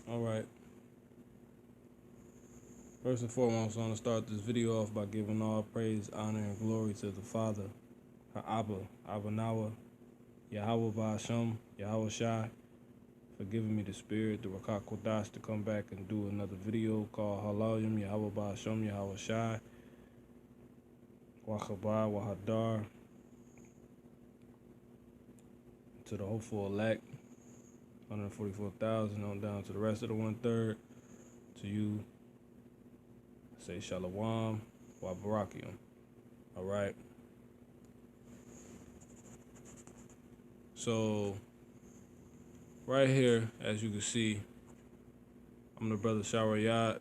All right. First and foremost, I want to start this video off by giving all praise, honor, and glory to the Father, Abba, Abba Nawa, Yahweh Ba'ashem, Yahweh Shai, for giving me the spirit, the Rakak Kodash, to come back and do another video called Halalim, Yahweh Ba'ashem, Yahweh Shai, Wachabah, Wahadar, to the hopeful elect, 144,000 on down to the rest of the 1/3, to you. Say Shalom, wa Barakium. All right. So, right here, as you can see, I'm the brother Shawariyat.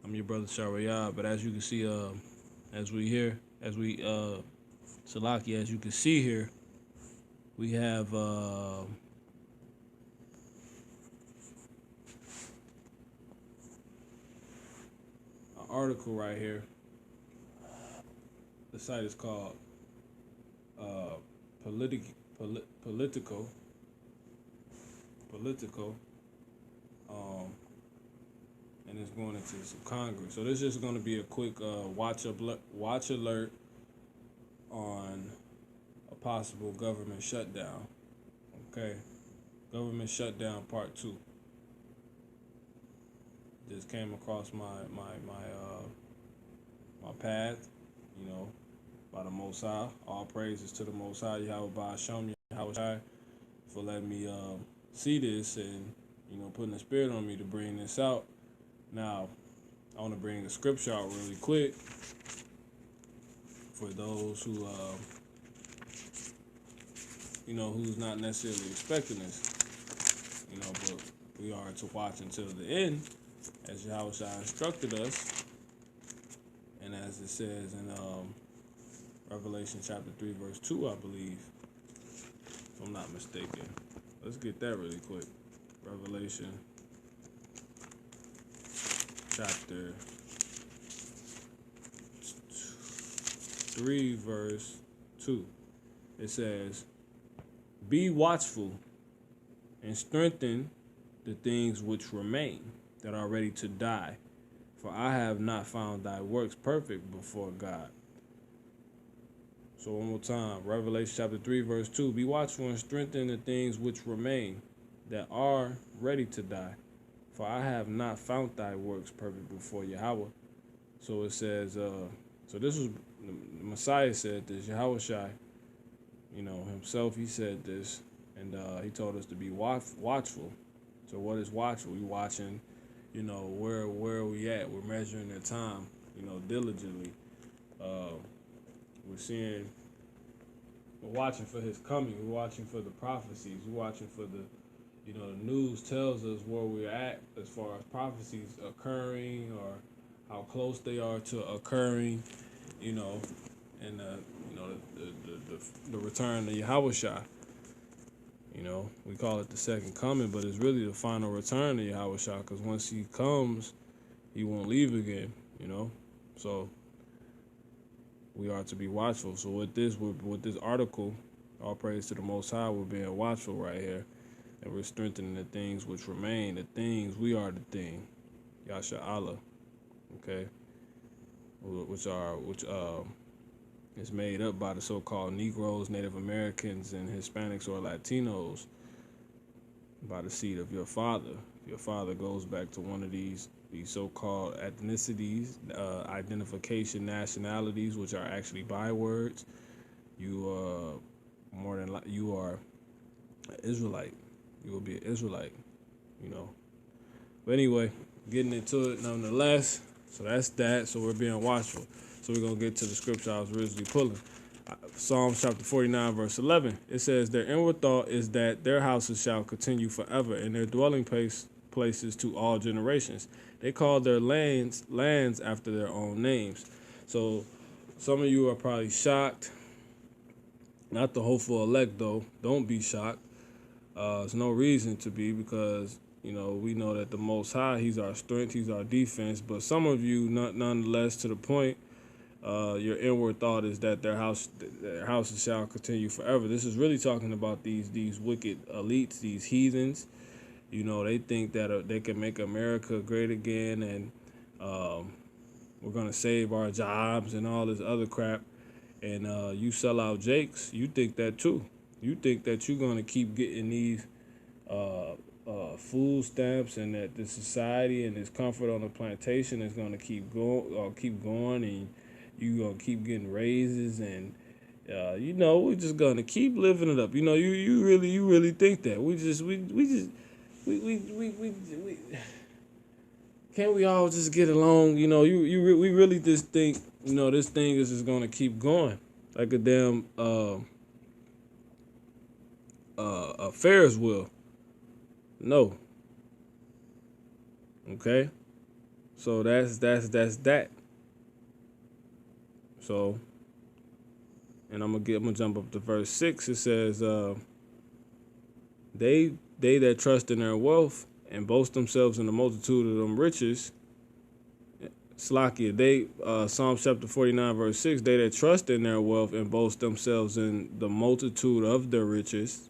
I'm your brother Shawariyat. But as you can see, Salaki, as you can see here, we have an article right here. The site is called Politico, and it's going into some Congress. So this is going to be a quick watch alert on a possible government shutdown. Okay, government shutdown part 2. Just came across my path, by the Most High. All praises to the Most High, Yahweh Ba'ashem, Yahweh Shai, for letting me see this and, putting the spirit on me to bring this out. Now, I want to bring the scripture out really quick for those who, who's not necessarily expecting this, but we are to watch until the end, as Yahweh Shai instructed us, and as it says in Revelation chapter 3, verse 2, I believe, if I'm not mistaken. Let's get that really quick. Revelation chapter 3, verse 2. It says, "Be watchful and strengthen the things which remain, that are ready to die. For I have not found thy works perfect before God." So one more time, Revelation chapter 3, verse 2. "Be watchful and strengthen the things which remain, that are ready to die. For I have not found thy works perfect before Yahweh." So it says, so this was, the Messiah said this, Yahweh Shai, himself, he said this, and he told us to be watchful. So what is watchful? We watching, where are we at? We're measuring the time, diligently. We're watching for his coming. We're watching for the prophecies. We're watching for the news tells us where we're at as far as prophecies occurring or how close they are to occurring, and the return of Yahweh Shai. We call it the second coming, but it's really the final return of Yahweh Shai, because once he comes, he won't leave again, So we are to be watchful. So with this article, all praise to the Most High, we're being watchful right here. And we're strengthening the things which remain. The things, we are the thing. Yasha Allah. Okay? Which is made up by the so-called Negroes, Native Americans, and Hispanics or Latinos, by the seed of your father. Your father goes back to one of these so-called ethnicities, identification nationalities, which are actually bywords. You are an Israelite. You will be an Israelite, But anyway, getting into it nonetheless. So that's that. So we're being watchful. So we're going to get to the scripture I was originally pulling. Psalms chapter 49, verse 11. It says, "Their inward thought is that their houses shall continue forever, and their dwelling places to all generations. They call their lands after their own names." So some of you are probably shocked. Not the hopeful elect, though. Don't be shocked. There's no reason to be, because we know that the Most High, he's our strength, he's our defense. But some of you, nonetheless, to the point, your inward thought is that their houses shall continue forever. This is really talking about these wicked elites, these heathens, They think that they can make America great again, and we're gonna save our jobs and all this other crap. And you sell out Jakes, you think that too. You think that you're gonna keep getting these food stamps, and that the society and this comfort on the plantation is gonna keep going, and you gonna keep getting raises, and we're just gonna keep living it up. You really think that we can't we all just get along? We really just think this thing is just gonna keep going like a damn a Ferris wheel. No. Okay. So that's that. So, and I'm gonna jump up to verse 6. It says, they that trust in their wealth and boast themselves in the multitude of them riches. Slakia, Psalm chapter 49 verse 6. They that trust in their wealth and boast themselves in the multitude of their riches.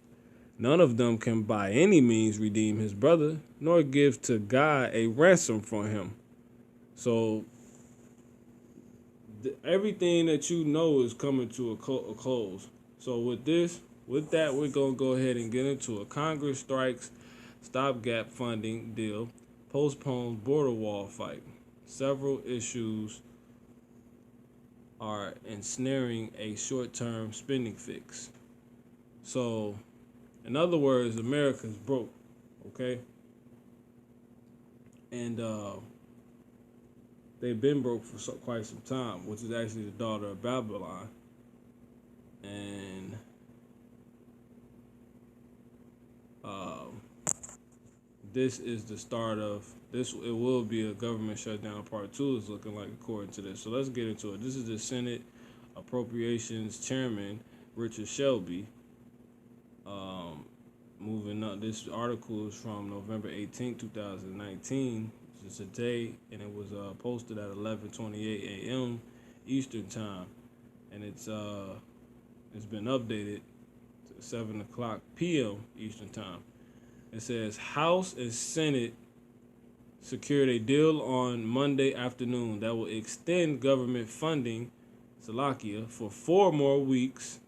None of them can by any means redeem his brother, nor give to God a ransom for him. So everything that is coming to a close. So with that, we're going to go ahead and get into it. Congress strikes stopgap funding deal, postpones border wall fight. Several issues are ensnaring a short-term spending fix. So, in other words, America's broke, okay? And they've been broke for quite some time, which is actually the daughter of Babylon. And this is the start of this. It will be a government shutdown. Part 2 is looking like, according to this. So let's get into it. This is the Senate Appropriations Chairman, Richard Shelby. Moving up, this article is from November 18, 2019. It's a day, and it was posted at 11:28 a.m. Eastern Time, and it's been updated to 7 o'clock p.m. Eastern Time. It says House and Senate secured a deal on Monday afternoon that will extend government funding, Salakia, for 4 more weeks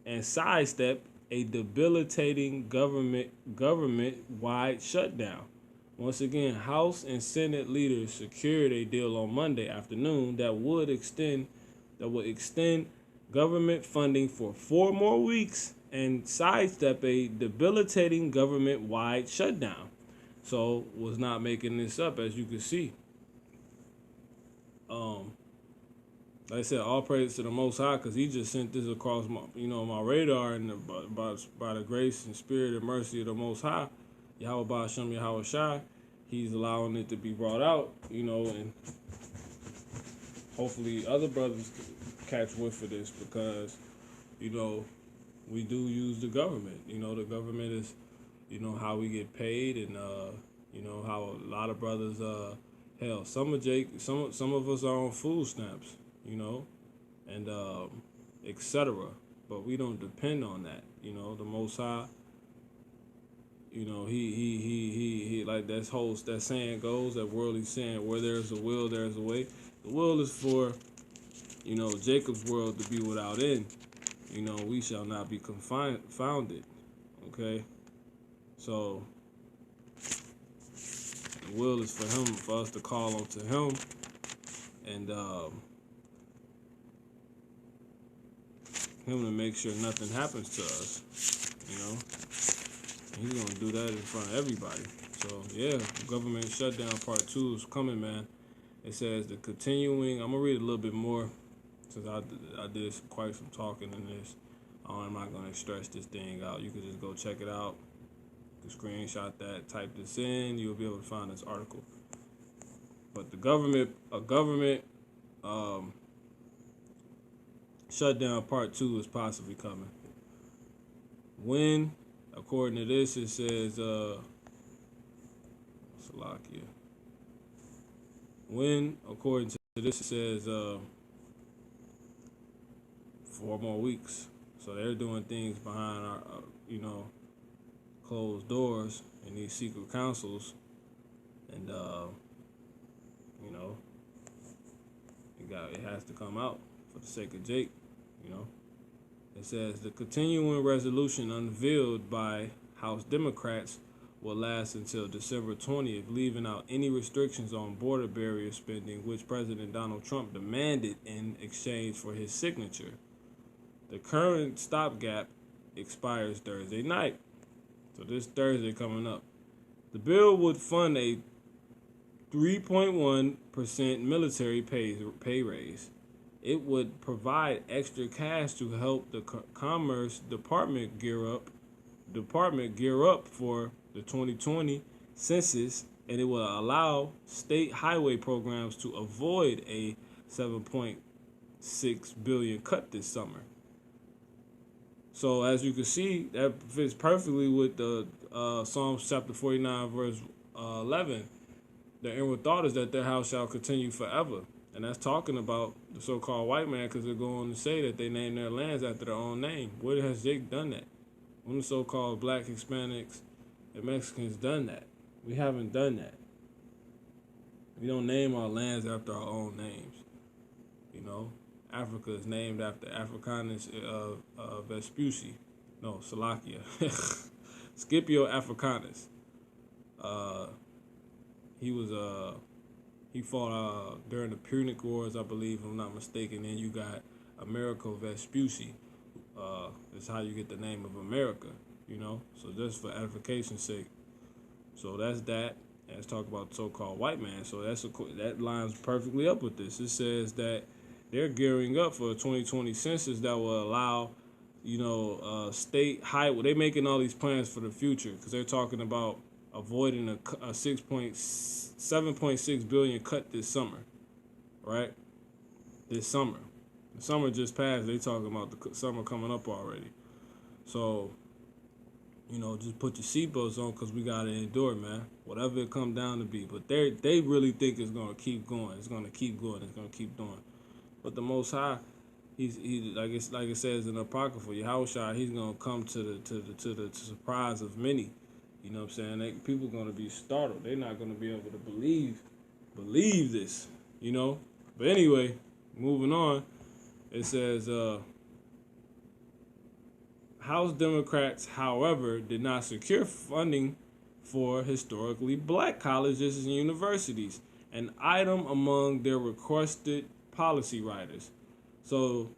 and sidestep a debilitating government-wide shutdown. Once again, House and Senate leaders secured a deal on Monday afternoon that would extend government funding for 4 more weeks and sidestep a debilitating government-wide shutdown. So, was not making this up, as you can see. Like I said, all praise to the Most High, because He just sent this across my radar, and by the grace and spirit and mercy of the Most High, Yahweh Ba'ashem Yahweh Shai, He's allowing it to be brought out, and hopefully other brothers catch whiff of this, because we do use the government. The government is how we get paid, and how a lot of brothers hell, some of us are on food stamps, and etc. But we don't depend on that. The Most High, he like that saying goes, that worldly saying, where there's a will, there's a way. The will is for Jacob's world to be without end. We shall not be confounded. Okay, so the will is for us to call unto Him, and Him to make sure nothing happens to us. He's gonna do that in front of everybody. So yeah, government shutdown part 2 is coming, man. It says the continuing. I'm gonna read a little bit more, since I did quite some talking in this. I'm not gonna stretch this thing out. You can just go check it out. You can screenshot that, type this in. You'll be able to find this article. But a government shutdown part 2 is possibly coming. When, according to this, it says Salakia. When, according to this, it says 4 more weeks. So they're doing things behind our, closed doors and these secret councils, and you know, it has to come out for the sake of Jake. You know, it says the continuing resolution unveiled by House Democrats will last until December 20th, leaving out any restrictions on border barrier spending, which President Donald Trump demanded in exchange for his signature. The current stopgap expires Thursday night, so this Thursday coming up. The bill would fund a 3.1% military pay raise. It would provide extra cash to help the Commerce Department gear up for the 2020 census, and it will allow state highway programs to avoid a $7.6 billion cut this summer. So as you can see, that fits perfectly with the Psalms chapter 49 verse 11. The inward thought is that their house shall continue forever. And that's talking about the so-called white man, because they're going to say that they name their lands after their own name. Where has Jake done that? When the so-called black, Hispanics, and Mexicans done that? We haven't done that. We don't name our lands after our own names. You know, Africa is named after Africanus Vespucci. No, Salakia. Scipio Africanus. He fought during the Punic Wars, I believe, if I'm not mistaken. Then you got Americo Vespucci. That's how you get the name of America, you know. So just for edification's sake. So that's that. And let's talk about the so-called white man. So that lines perfectly up with this. It says that they're gearing up for a 2020 census that will allow, you know, state highway. They're making all these plans for the future because they're talking about avoiding a 7.6 billion cut this summer, right? This summer. The summer just passed. They talking about the summer coming up already. So, you know, just put your seatbelts on because we got to endure, man. Whatever it come down to be. But they really think it's going to keep going. It's going to keep going. It's going to keep doing. But the Most High, he's like it says in the Apocrypha, Yahushua, he's going to come to the surprise of many. You know what I'm saying? People are going to be startled. They're not going to be able to believe this, you know? But anyway, moving on, it says, House Democrats, however, did not secure funding for historically black colleges and universities, an item among their requested policy writers. So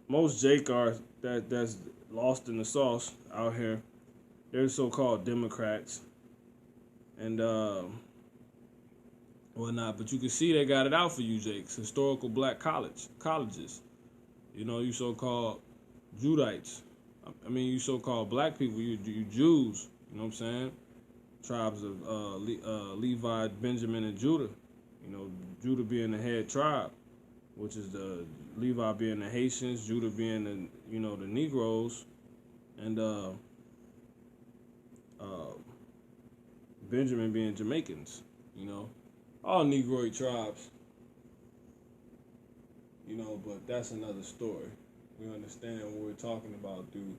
most JCARs that's lost in the sauce out here, they're so-called Democrats and whatnot. But you can see they got it out for you, Jakes. Historical black colleges. You know, you so-called Judites. I mean, you so-called black people. You Jews. You know what I'm saying? Tribes of Levi, Benjamin, and Judah. You know, Judah being the head tribe, which is the Levi being the Haitians, Judah being the the Negroes, and Benjamin being Jamaicans, you know, all Negroid tribes, you know, but that's another story. We understand what we're talking about through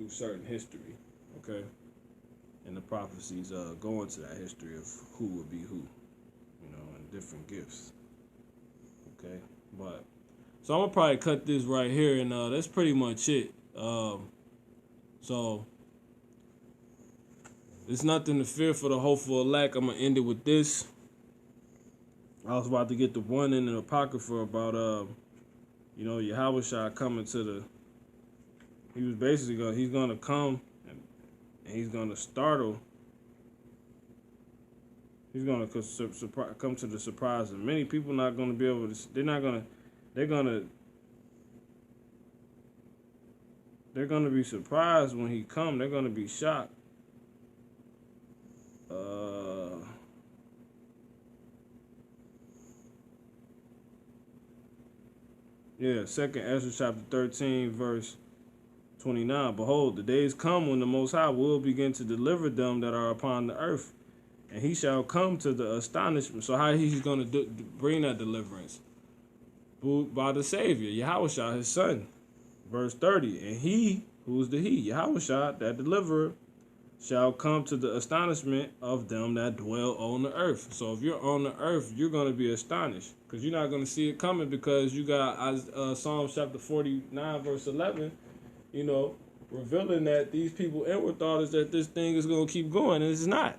certain history, okay? And the prophecies go into that history of who would be who, you know, and different gifts, okay? But, so I'm gonna probably cut this right here, and that's pretty much it. So, there's nothing to fear for the hopeful elect. I'm going to end it with this. I was about to get the one in the Apocrypha about, Yahushua coming to the... He was basically he's going to come and he's going to startle. He's going to come to the surprise of many people. Not going to be able to... They're going to be surprised when he come. They're going to be shocked. Second Ezra chapter 13, verse 29. Behold, the days come when the Most High will begin to deliver them that are upon the earth, and he shall come to the astonishment. So how he's going to bring that deliverance? By the Savior, Yahushua, his son. Verse 30. And he Who's the he? Yahushua, that deliverer, shall come to the astonishment of them that dwell on the earth. So if you're on the earth, you're going to be astonished because you're not going to see it coming, because you got Psalms chapter 49, verse 11, revealing that these people inward thought is that this thing is going to keep going, and it's not.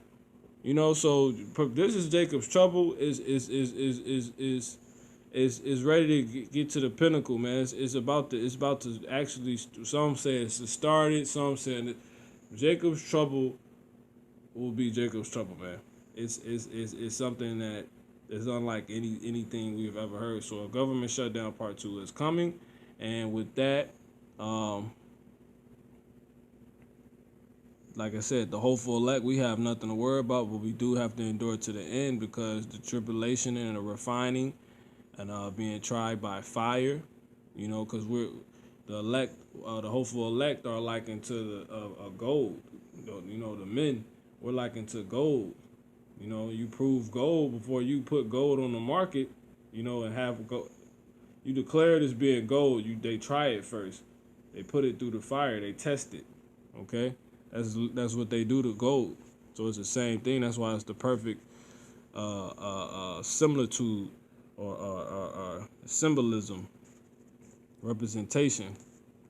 So this is Jacob's trouble is ready to get to the pinnacle, man. It's about to actually. Some say it's started. Some saying that Jacob's trouble will be Jacob's trouble, man. It's something that is unlike anything we've ever heard. So a government shutdown part 2 is coming, and with that, like I said, the hopeful elect, we have nothing to worry about, but we do have to endure to the end, because the tribulation and the refining and being tried by fire, because we're the elect, the hopeful elect are likened to the gold. The men, we're likened to gold. You prove gold before you put gold on the market, and have gold. You declare it as being gold. They try it first. They put it through the fire. They test it. Okay, that's what they do to gold. So it's the same thing. That's why it's the perfect similitude or symbolism, representation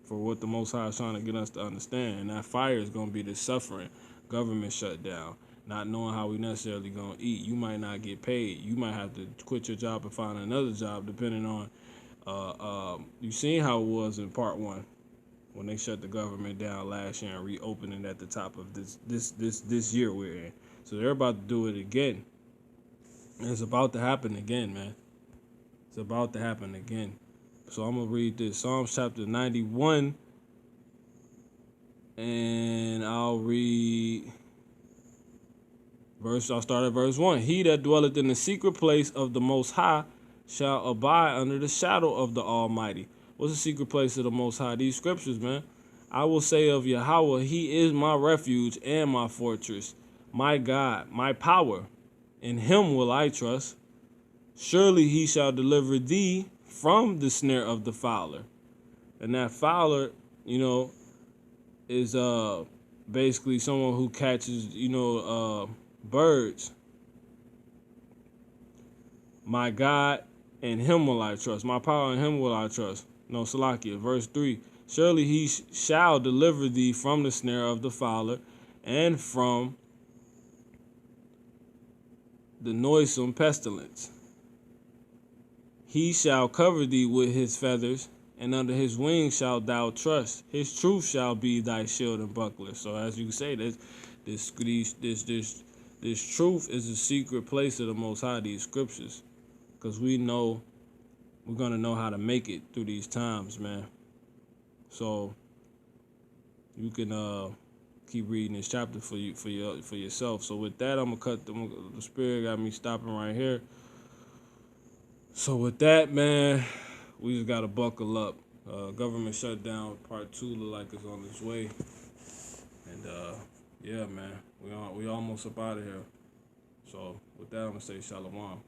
for what the Most High is trying to get us to understand. And that fire is going to be the suffering, government shutdown, not knowing how we necessarily going to eat. You might not get paid. You might have to quit your job and find another job, depending on, you seen how it was in part 1 when they shut the government down last year and reopened it at the top of this year we're in. So they're about to do it again. And it's about to happen again, man. It's about to happen again. So I'm going to read this. Psalms chapter 91. And I'll start at verse 1. He that dwelleth in the secret place of the Most High shall abide under the shadow of the Almighty. What's the secret place of the Most High? These scriptures, man. I will say of Yahweh, he is my refuge and my fortress, my God, my power. In him will I trust. Surely he shall deliver thee from the snare of the fowler. And that fowler, is basically someone who catches, birds. My God, in him will I trust. My power, in him will I trust. No, Salakia, verse 3. Surely he shall deliver thee from the snare of the fowler and from the noisome pestilence. He shall cover thee with his feathers, and under his wings shalt thou trust. His truth shall be thy shield and buckler. So as you say, this truth is a secret place of the Most High, these scriptures, because we know we're gonna know how to make it through these times, man. So you can keep reading this chapter for yourself. So with that, I'm gonna cut the spirit got me stopping right here. So with that, man, we just gotta buckle up. Government shutdown part 2 look like it's on its way, and yeah, man, we almost up out of here. So with that, I'm gonna say shalom.